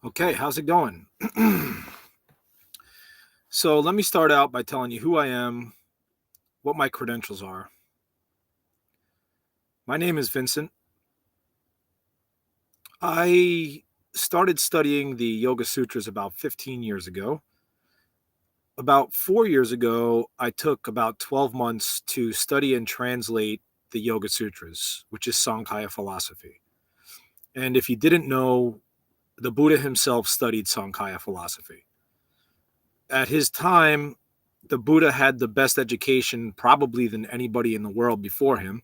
Okay, how's it going? So let me start out by telling you who I am, what my credentials are. My name is Vincent. I started studying the Yoga Sutras about 15 years ago. About 4 years ago, I took about 12 months to study and translate the Yoga Sutras, which is Sankhya philosophy. And if you didn't know, the Buddha himself studied Sankhya philosophy. At his time, the Buddha had the best education probably than anybody in the world before him.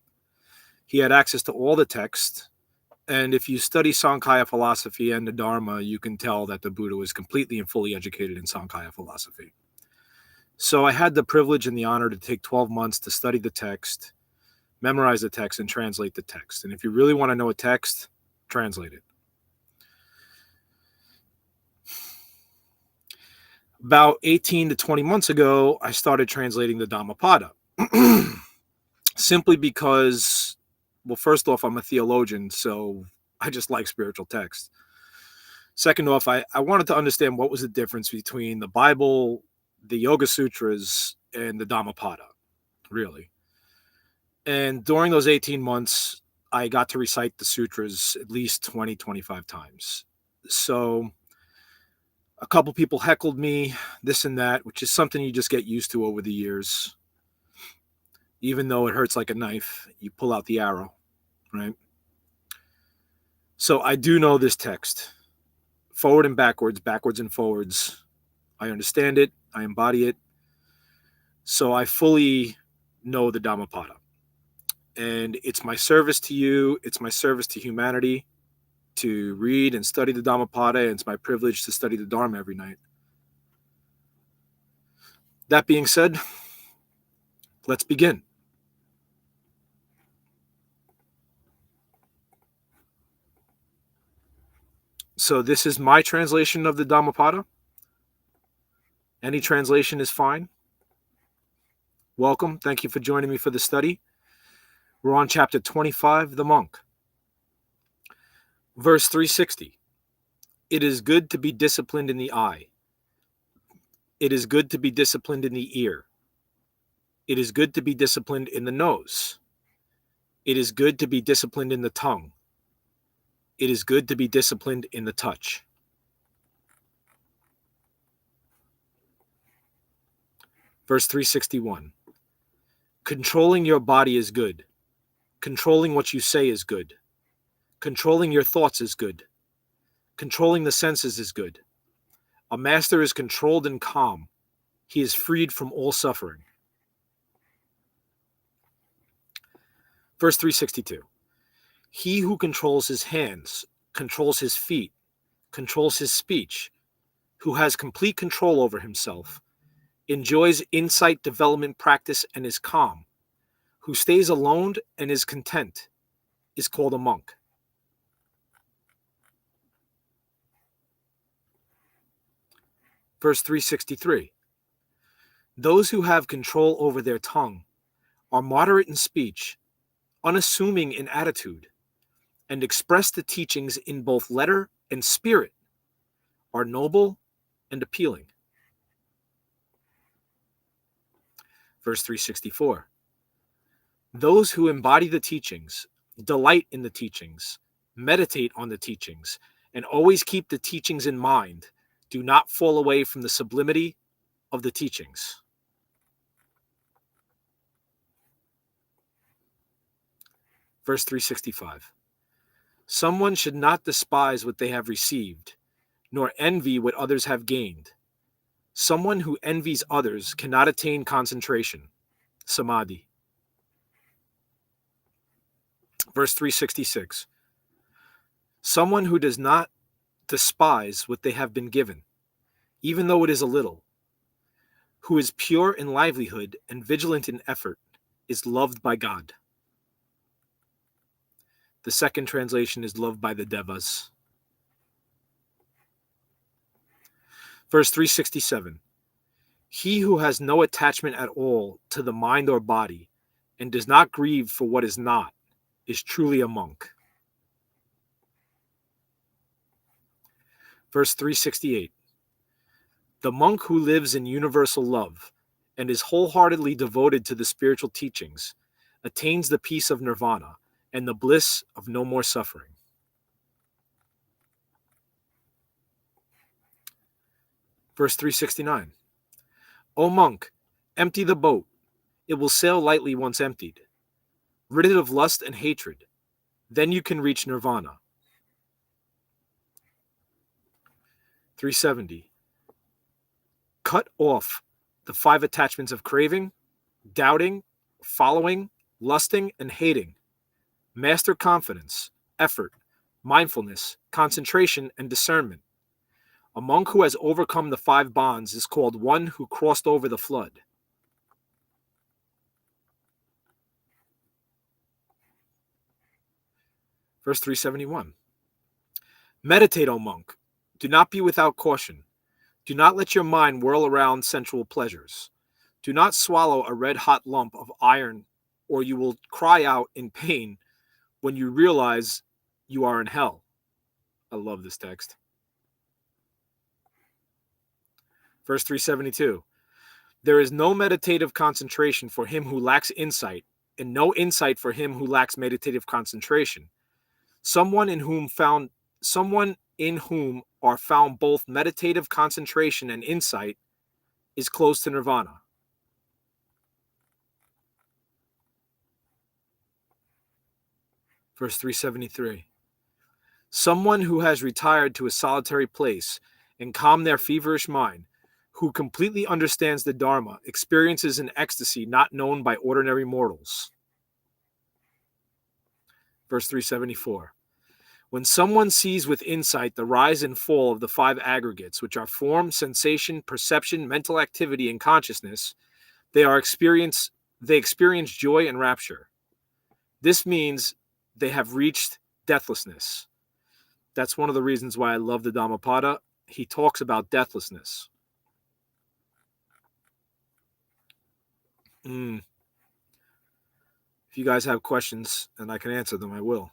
He had access to all the text. And if you study Sankhya philosophy and the Dharma, you can tell that the Buddha was completely and fully educated in Sankhya philosophy. So I had the privilege and the honor to take 12 months to study the text, memorize the text, and translate the text. And if you really want to know a text, translate it. About 18 to 20 months ago, I started translating the Dhammapada. Simply because, well, first off, I'm a theologian, so I just like spiritual text. Second off, I wanted to understand what was the difference between the Bible, the Yoga Sutras, and the Dhammapada, really. And during those 18 months, I got to recite the sutras at least 20, 25 times. So a couple people heckled me, this and that, which is something you just get used to over the years. Even though it hurts like a knife, you pull out the arrow, right? So I do know this text, forward and backwards and forwards. I understand it. I embody it. So I fully know the Dhammapada. And it's my service to you. It's my service to humanity to read and study the Dhammapada. And it's my privilege to study the Dharma every night. That being said, let's begin. So this is my translation of the Dhammapada. Any translation is fine. Welcome. Thank you for joining me for the study. We're on chapter 25, The Monk. Verse 360. It is good to be disciplined in the eye. It is good to be disciplined in the ear. It is good to be disciplined in the nose. It is good to be disciplined in the tongue. It is good to be disciplined in the touch. Verse 361. Controlling your body is good. Controlling what you say is good. Controlling your thoughts is good. Controlling the senses is good. A master is controlled and calm. He is freed from all suffering. Verse 362. He who controls his hands, controls his feet, controls his speech, who has complete control over himself, enjoys insight development practice and is calm, who stays alone and is content, is called a monk. Verse 363. Those who have control over their tongue are moderate in speech, unassuming in attitude, and express the teachings in both letter and spirit, are noble and appealing. Verse 364. Those who embody the teachings, delight in the teachings, meditate on the teachings, and always keep the teachings in mind, do not fall away from the sublimity of the teachings. Verse 365. Someone should not despise what they have received, nor envy what others have gained. Someone who envies others cannot attain concentration, samadhi. Verse 366. Someone who does not despise what they have been given, even though it is a little, who is pure in livelihood and vigilant in effort, is loved by God. The second translation is loved by the devas. Verse 367. He who has no attachment at all to the mind or body and does not grieve for what is not is truly a monk. Verse 368. The monk who lives in universal love and is wholeheartedly devoted to the spiritual teachings attains the peace of nirvana and the bliss of no more suffering. Verse 369. O monk, empty the boat. It will sail lightly once emptied. Rid it of lust and hatred. Then you can reach nirvana. 370. Cut off the 5 attachments of craving, doubting, following, lusting, and hating. Master confidence, effort, mindfulness, concentration, and discernment. A monk who has overcome the 5 bonds is called one who crossed over the flood. Verse 371. Meditate, O monk. Do not be without caution. Do not let your mind whirl around sensual pleasures. Do not swallow a red-hot lump of iron, or you will cry out in pain when you realize you are in hell. I love this text. Verse 372. There is no meditative concentration for him who lacks insight, and no insight for him who lacks meditative concentration. Someone in whom are found both meditative concentration and insight is close to nirvana. Verse 373. Someone who has retired to a solitary place and calmed their feverish mind, who completely understands the Dharma, experiences an ecstasy not known by ordinary mortals. Verse 374. When someone sees with insight the rise and fall of the 5 aggregates, which are form, sensation, perception, mental activity, and consciousness, they experience joy and rapture. This means they have reached deathlessness. That's one of the reasons why I love the Dhammapada. He talks about deathlessness. If you guys have questions and I can answer them, I will.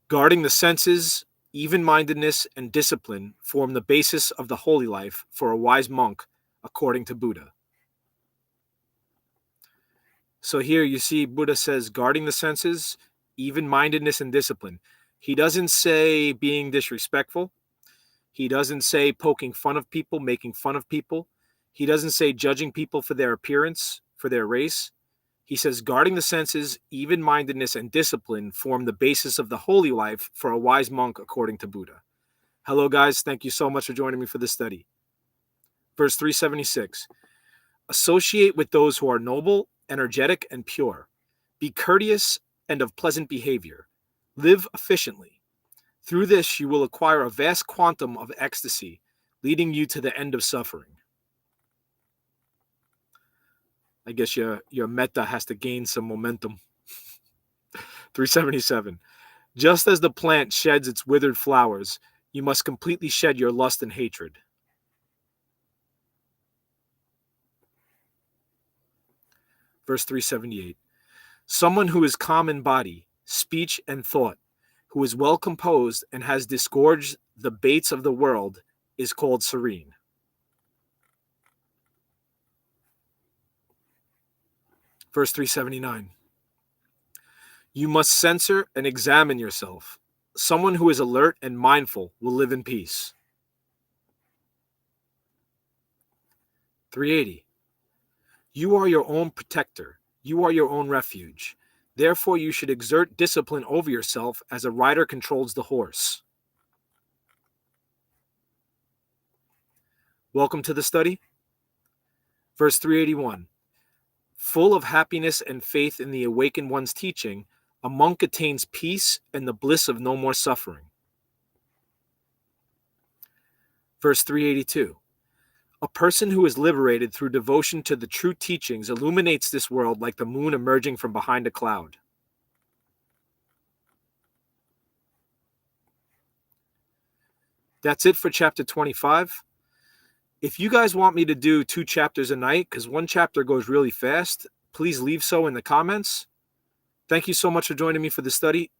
Guarding the senses, even-mindedness, and discipline form the basis of the holy life for a wise monk, according to Buddha. So here you see Buddha says guarding the senses, even-mindedness, and discipline. He doesn't say being disrespectful. He doesn't say poking fun of people, making fun of people. He doesn't say judging people for their appearance, for their race. He says guarding the senses, even-mindedness, and discipline form the basis of the holy life for a wise monk, according to Buddha. Hello, guys. Thank you so much for joining me for this study. Verse 376. Associate with those who are noble, energetic, and pure. Be courteous and of pleasant behavior. Live efficiently. Through this, you will acquire a vast quantum of ecstasy, leading you to the end of suffering. I guess your metta has to gain some momentum. 377. Just as the plant sheds its withered flowers, you must completely shed your lust and hatred. Verse 378. Someone who is calm in body, speech, and thought, who is well composed and has disgorged the baits of the world, is called serene. Verse 379. You must censor and examine yourself. Someone who is alert and mindful will live in peace. 380. You are your own protector. You are your own refuge. Therefore, you should exert discipline over yourself as a rider controls the horse. Welcome to the study. Verse 381. Full of happiness and faith in the awakened one's teaching, a monk attains peace and the bliss of no more suffering. Verse 382. A person who is liberated through devotion to the true teachings illuminates this world like the moon emerging from behind a cloud. That's it for chapter 25. If you guys want me to do 2 chapters a night, because 1 chapter goes really fast, please leave so in the comments. Thank you so much for joining me for the study.